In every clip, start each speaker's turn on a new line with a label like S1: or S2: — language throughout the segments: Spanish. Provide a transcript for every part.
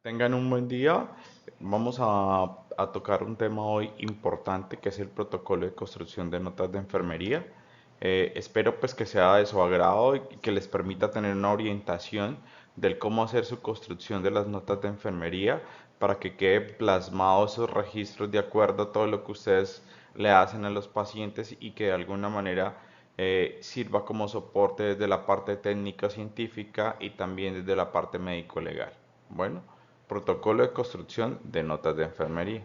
S1: Tengan un buen día. Vamos a tocar un tema hoy importante que es el protocolo de construcción de notas de enfermería. Espero pues que sea de su agrado y que les permita tener una orientación del cómo hacer su construcción de las notas de enfermería para que quede plasmado esos registros de acuerdo a todo lo que ustedes le hacen a los pacientes y que de alguna manera sirva como soporte desde la parte técnica científica y también desde la parte médico legal. Bueno. Protocolo de construcción de notas de enfermería.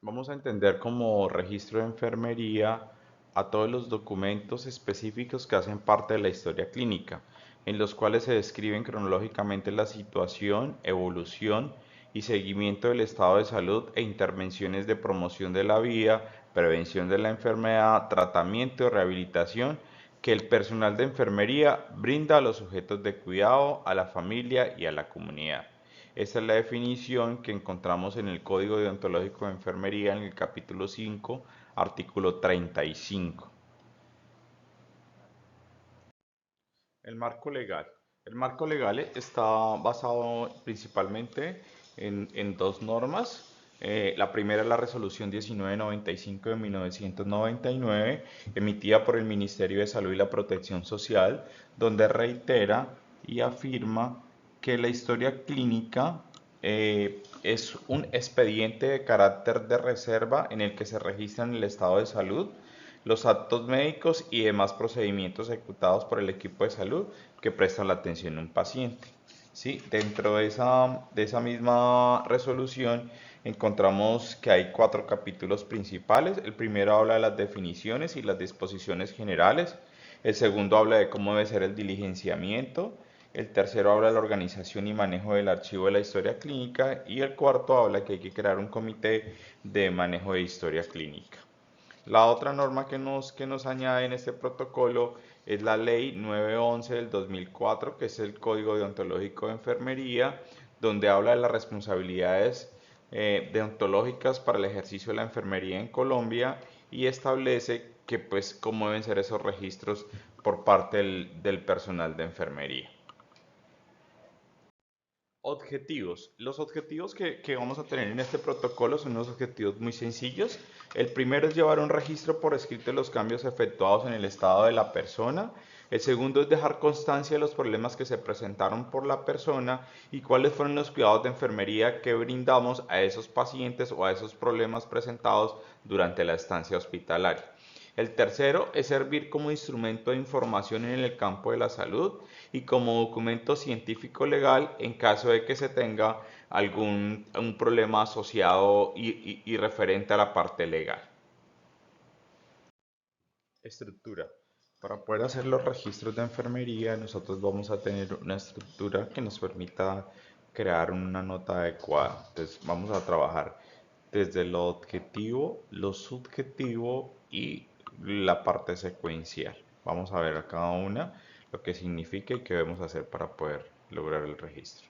S1: Vamos a entender como registro de enfermería a todos los documentos específicos que hacen parte de la historia clínica, en los cuales se describen cronológicamente la situación, evolución y seguimiento del estado de salud e intervenciones de promoción de la vida, prevención de la enfermedad, tratamiento y rehabilitación que el personal de enfermería brinda a los sujetos de cuidado, a la familia y a la comunidad. Esta es la definición que encontramos en el Código Deontológico de Enfermería en el capítulo 5, artículo 35. El marco legal. El marco legal está basado principalmente en dos normas. La primera es la resolución 1995 de 1999, emitida por el Ministerio de Salud y la Protección Social, donde reitera y afirma que la historia clínica es un expediente de carácter de reserva en el que se registran el estado de salud, los actos médicos y demás procedimientos ejecutados por el equipo de salud que presta la atención a un paciente. ¿Sí? Dentro de esa misma resolución encontramos que hay cuatro capítulos principales. El primero habla de las definiciones y las disposiciones generales. El segundo habla de cómo debe ser el diligenciamiento. El tercero habla de la organización y manejo del archivo de la historia clínica. Y el cuarto habla que hay que crear un comité de manejo de historia clínica. La otra norma que nos añade en este protocolo es la ley 911 del 2004, que es el Código Deontológico de Enfermería, donde habla de las responsabilidades deontológicas para el ejercicio de la enfermería en Colombia y establece que pues cómo deben ser esos registros por parte del personal de enfermería. Objetivos. Los objetivos que vamos a tener en este protocolo son unos objetivos muy sencillos. El primero es llevar un registro por escrito de los cambios efectuados en el estado de la persona. El segundo es dejar constancia de los problemas que se presentaron por la persona y cuáles fueron los cuidados de enfermería que brindamos a esos pacientes o a esos problemas presentados durante la estancia hospitalaria. El tercero es servir como instrumento de información en el campo de la salud y como documento científico legal en caso de que se tenga algún un problema asociado y referente a la parte legal. Estructura. Para poder hacer los registros de enfermería, nosotros vamos a tener una estructura que nos permita crear una nota adecuada. Entonces, vamos a trabajar desde lo objetivo, lo subjetivo y la parte secuencial. Vamos a ver a cada una lo que significa y qué debemos hacer para poder lograr el registro.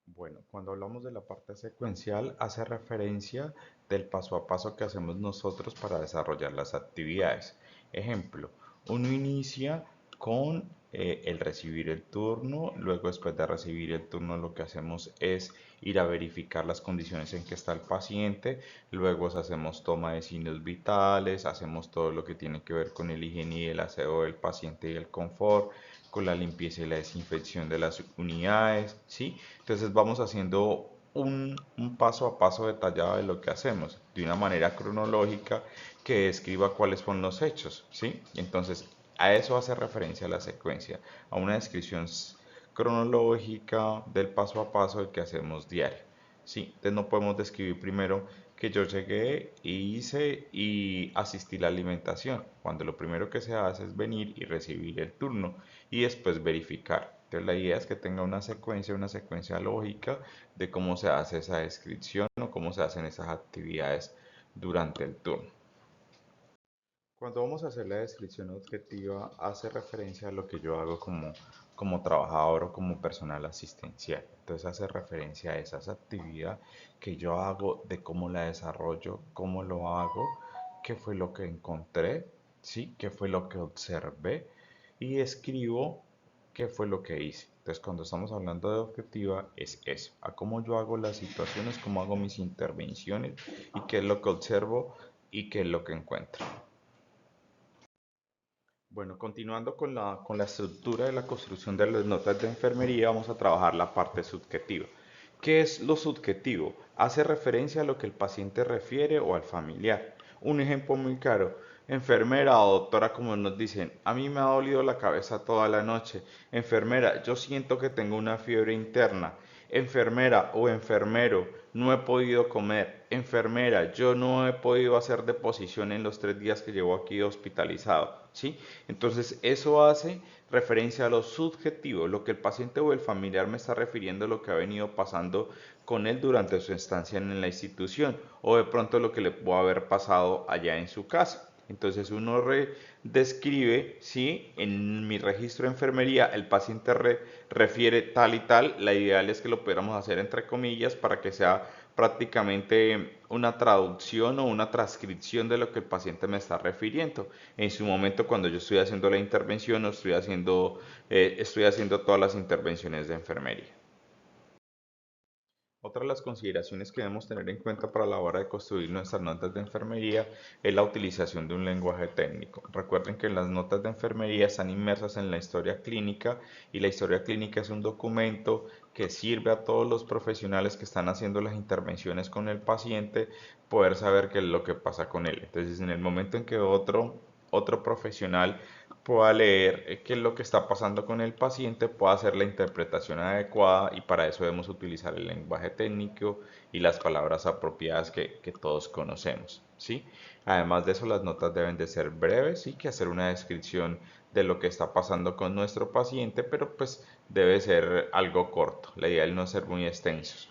S1: Bueno, cuando hablamos de la parte secuencial, hace referencia del paso a paso que hacemos nosotros para desarrollar las actividades. Ejemplo, uno inicia con el recibir el turno, luego después de recibir el turno lo que hacemos es ir a verificar las condiciones en que está el paciente, luego hacemos toma de signos vitales, hacemos todo lo que tiene que ver con el higiene y el aseo del paciente y el confort, con la limpieza y la desinfección de las unidades, ¿sí? Entonces vamos haciendo un paso a paso detallado de lo que hacemos, de una manera cronológica que describa cuáles son los hechos, ¿sí? Y entonces a eso hace referencia la secuencia, a una descripción cronológica del paso a paso del que hacemos diario, ¿sí? Entonces no podemos describir primero que yo llegué y hice y asistí a la alimentación, cuando lo primero que se hace es venir y recibir el turno y después verificar. Entonces la idea es que tenga una secuencia lógica de cómo se hace esa descripción o cómo se hacen esas actividades durante el turno. Cuando vamos a hacer la descripción objetiva, hace referencia a lo que yo hago como trabajador o como personal asistencial. Entonces hace referencia a esas actividades que yo hago, de cómo la desarrollo, cómo lo hago, qué fue lo que encontré, ¿sí? Qué fue lo que observé y escribo ¿Qué fue lo que hice? Entonces, cuando estamos hablando de objetiva, es eso, a cómo yo hago las situaciones, cómo hago mis intervenciones y qué es lo que observo y qué es lo que encuentro. Bueno, continuando con la estructura de la construcción de las notas de enfermería, vamos a trabajar la parte subjetiva. ¿Qué es lo subjetivo? Hace referencia a lo que el paciente refiere o al familiar. Un ejemplo muy claro, enfermera o doctora, como nos dicen, a mí me ha dolido la cabeza toda la noche. Enfermera, yo siento que tengo una fiebre interna. Enfermera o enfermero, no he podido comer. Enfermera, yo no he podido hacer deposición en los 3 días que llevo aquí hospitalizado. ¿Sí? Entonces, eso hace referencia a lo subjetivo, lo que el paciente o el familiar me está refiriendo a lo que ha venido pasando con él durante su estancia en la institución o de pronto lo que le puede haber pasado allá en su casa. Entonces uno describe, ¿sí? En mi registro de enfermería el paciente refiere tal y tal, la ideal es que lo pudiéramos hacer entre comillas para que sea prácticamente una traducción o una transcripción de lo que el paciente me está refiriendo. En su momento cuando yo estoy haciendo la intervención o estoy haciendo todas las intervenciones de enfermería. Otra de las consideraciones que debemos tener en cuenta para la hora de construir nuestras notas de enfermería es la utilización de un lenguaje técnico. Recuerden que las notas de enfermería están inmersas en la historia clínica y la historia clínica es un documento que sirve a todos los profesionales que están haciendo las intervenciones con el paciente poder saber qué es lo que pasa con él. Entonces, en el momento en que otro profesional pueda leer qué es lo que está pasando con el paciente, pueda hacer la interpretación adecuada y para eso debemos utilizar el lenguaje técnico y las palabras apropiadas que todos conocemos, ¿sí? Además de eso, las notas deben de ser breves y que hacer una descripción de lo que está pasando con nuestro paciente, pero pues debe ser algo corto. La idea es no ser muy extensos.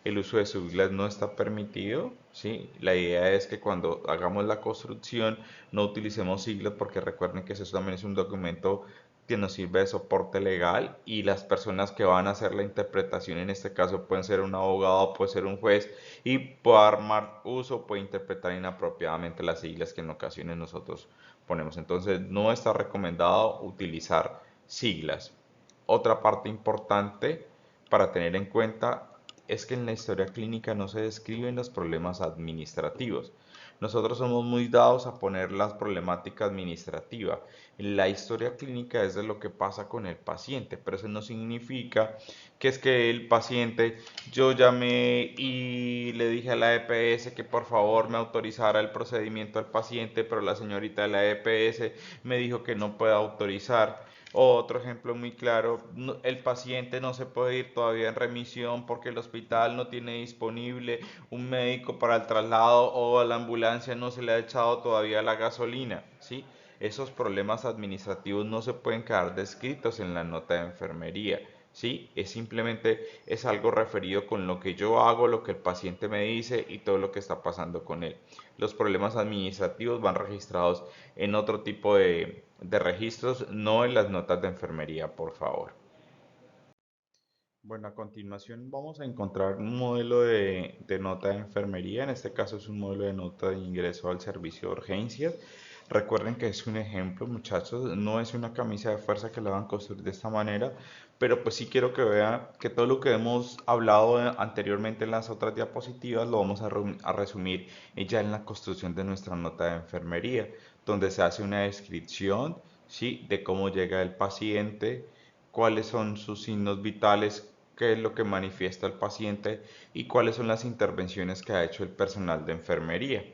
S1: El uso de siglas no está permitido, ¿sí? La idea es que cuando hagamos la construcción no utilicemos siglas porque recuerden que eso también es un documento que nos sirve de soporte legal y las personas que van a hacer la interpretación en este caso pueden ser un abogado, puede ser un juez y puede armar uso, puede interpretar inapropiadamente las siglas que en ocasiones nosotros ponemos. Entonces no está recomendado utilizar siglas. Otra parte importante para tener en cuenta es que en la historia clínica no se describen los problemas administrativos. Nosotros somos muy dados a poner la problemática administrativa. La historia clínica es de lo que pasa con el paciente, pero eso no significa que es que el paciente, yo llamé y le dije a la EPS que por favor me autorizara el procedimiento al paciente, pero la señorita de la EPS me dijo que no puede autorizar. Otro ejemplo muy claro, el paciente no se puede ir todavía en remisión porque el hospital no tiene disponible un médico para el traslado o a la ambulancia no se le ha echado todavía la gasolina, ¿sí? Esos problemas administrativos no se pueden quedar descritos en la nota de enfermería, ¿sí? Es simplemente es algo referido con lo que yo hago, lo que el paciente me dice y todo lo que está pasando con él. Los problemas administrativos van registrados en otro tipo de registros, no en las notas de enfermería, por favor. Bueno, a continuación vamos a encontrar un modelo de nota de enfermería. En este caso es un modelo de nota de ingreso al servicio de urgencias. Recuerden que es un ejemplo, muchachos, no es una camisa de fuerza que la van a construir de esta manera, pero pues sí quiero que vean que todo lo que hemos hablado anteriormente en las otras diapositivas lo vamos a resumir ya en la construcción de nuestra nota de enfermería, donde se hace una descripción, ¿sí? De cómo llega el paciente, cuáles son sus signos vitales, qué es lo que manifiesta el paciente y cuáles son las intervenciones que ha hecho el personal de enfermería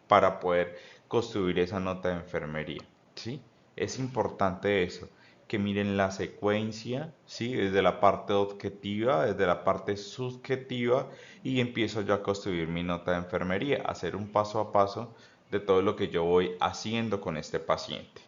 S1: para poder construir esa nota de enfermería, ¿sí? Es importante eso, que miren la secuencia, ¿sí? Desde la parte objetiva, desde la parte subjetiva y empiezo yo a construir mi nota de enfermería, hacer un paso a paso de todo lo que yo voy haciendo con este paciente.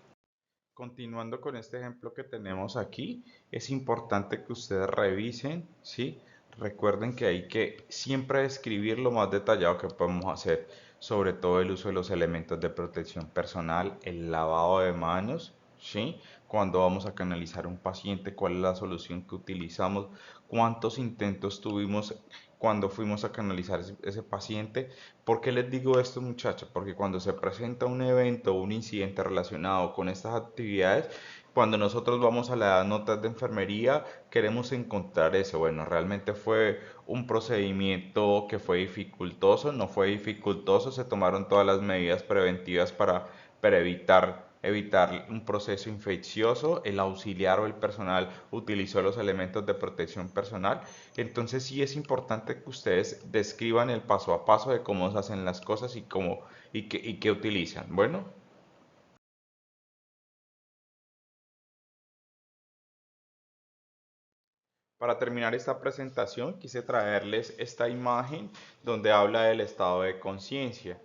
S1: Continuando con este ejemplo que tenemos aquí, es importante que ustedes revisen, ¿sí? Recuerden que hay que siempre escribir lo más detallado que podemos hacer, sobre todo el uso de los elementos de protección personal, el lavado de manos, ¿sí? Cuando vamos a canalizar un paciente, cuál es la solución que utilizamos, cuántos intentos tuvimos cuando fuimos a canalizar ese paciente. ¿Por qué les digo esto, muchachos? Porque cuando se presenta un evento o un incidente relacionado con estas actividades, Cuando nosotros vamos a las notas de enfermería, queremos encontrar eso. Bueno, realmente fue un procedimiento que fue dificultoso, no fue dificultoso, se tomaron todas las medidas preventivas para evitar un proceso infeccioso, el auxiliar o el personal utilizó los elementos de protección personal. Entonces sí es importante que ustedes describan el paso a paso de cómo se hacen las cosas y qué utilizan. Bueno. Para terminar esta presentación, quise traerles esta imagen donde habla del estado de conciencia.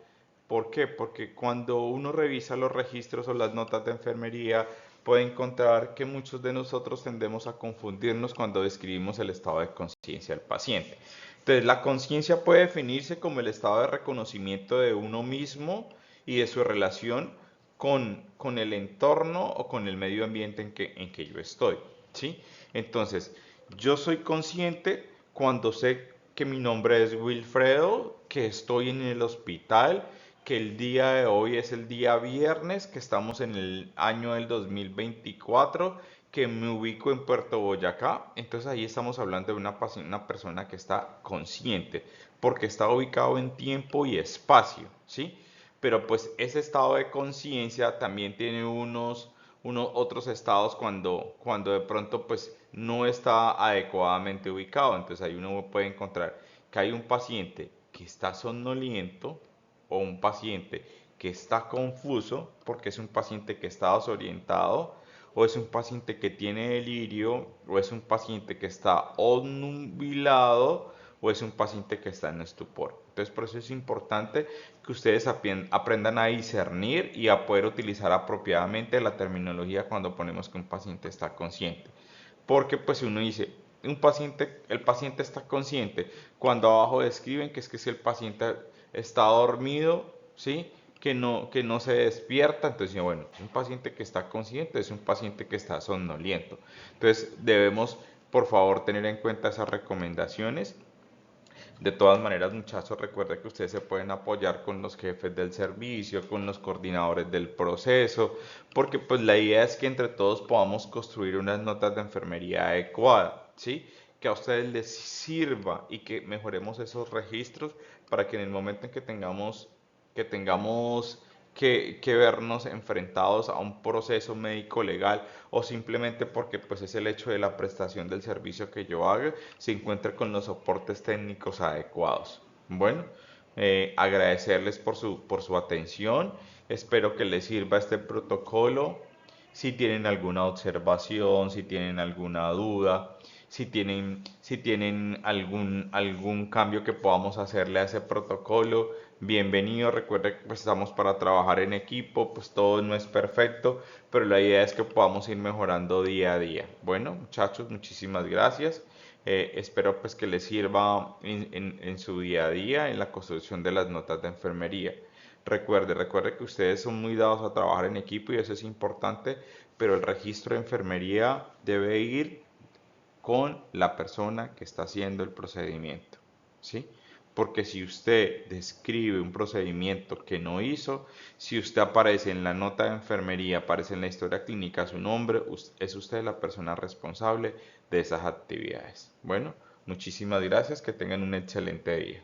S1: ¿Por qué? Porque cuando uno revisa los registros o las notas de enfermería, puede encontrar que muchos de nosotros tendemos a confundirnos cuando describimos el estado de conciencia del paciente. Entonces, la conciencia puede definirse como el estado de reconocimiento de uno mismo y de su relación con el entorno o con el medio ambiente en que yo estoy. ¿Sí? Entonces, yo soy consciente cuando sé que mi nombre es Wilfredo, que estoy en el hospital, que el día de hoy es el día viernes, que estamos en el año del 2024, que me ubico en Puerto Boyacá. Entonces ahí estamos hablando de una persona que está consciente, porque está ubicado en tiempo y espacio, ¿sí? Pero pues ese estado de conciencia también tiene unos otros estados cuando de pronto pues no está adecuadamente ubicado. Entonces ahí uno puede encontrar que hay un paciente que está somnoliento o un paciente que está confuso porque es un paciente que está desorientado o es un paciente que tiene delirio o es un paciente que está obnubilado o es un paciente que está en estupor. Entonces, por eso es importante que ustedes aprendan a discernir y a poder utilizar apropiadamente la terminología cuando ponemos que un paciente está consciente. Porque pues si uno dice, el paciente está consciente, cuando abajo describen que es que si el paciente está dormido, ¿sí? Que no se despierta, entonces bueno, un paciente que está consciente es un paciente que está somnoliento. Entonces debemos, por favor, tener en cuenta esas recomendaciones. De todas maneras, muchachos, recuerden que ustedes se pueden apoyar con los jefes del servicio, con los coordinadores del proceso, porque pues la idea es que entre todos podamos construir unas notas de enfermería adecuadas, ¿sí? Que a ustedes les sirva y que mejoremos esos registros para que en el momento en que tengamos que vernos enfrentados a un proceso médico legal o simplemente porque pues es el hecho de la prestación del servicio que yo haga, se encuentre con los soportes técnicos adecuados. Bueno, agradecerles por su atención, espero que les sirva este protocolo. Si tienen alguna observación, si tienen alguna duda, si tienen algún cambio que podamos hacerle a ese protocolo, bienvenido. Recuerde que pues, estamos para trabajar en equipo, pues todo no es perfecto, pero la idea es que podamos ir mejorando día a día. Bueno, muchachos, muchísimas gracias. Espero pues que les sirva en su día a día en la construcción de las notas de enfermería. Recuerde que ustedes son muy dados a trabajar en equipo y eso es importante, pero el registro de enfermería debe ir con la persona que está haciendo el procedimiento, ¿sí? Porque si usted describe un procedimiento que no hizo, si usted aparece en la nota de enfermería, aparece en la historia clínica su nombre, es usted la persona responsable de esas actividades. Bueno, muchísimas gracias, que tengan un excelente día.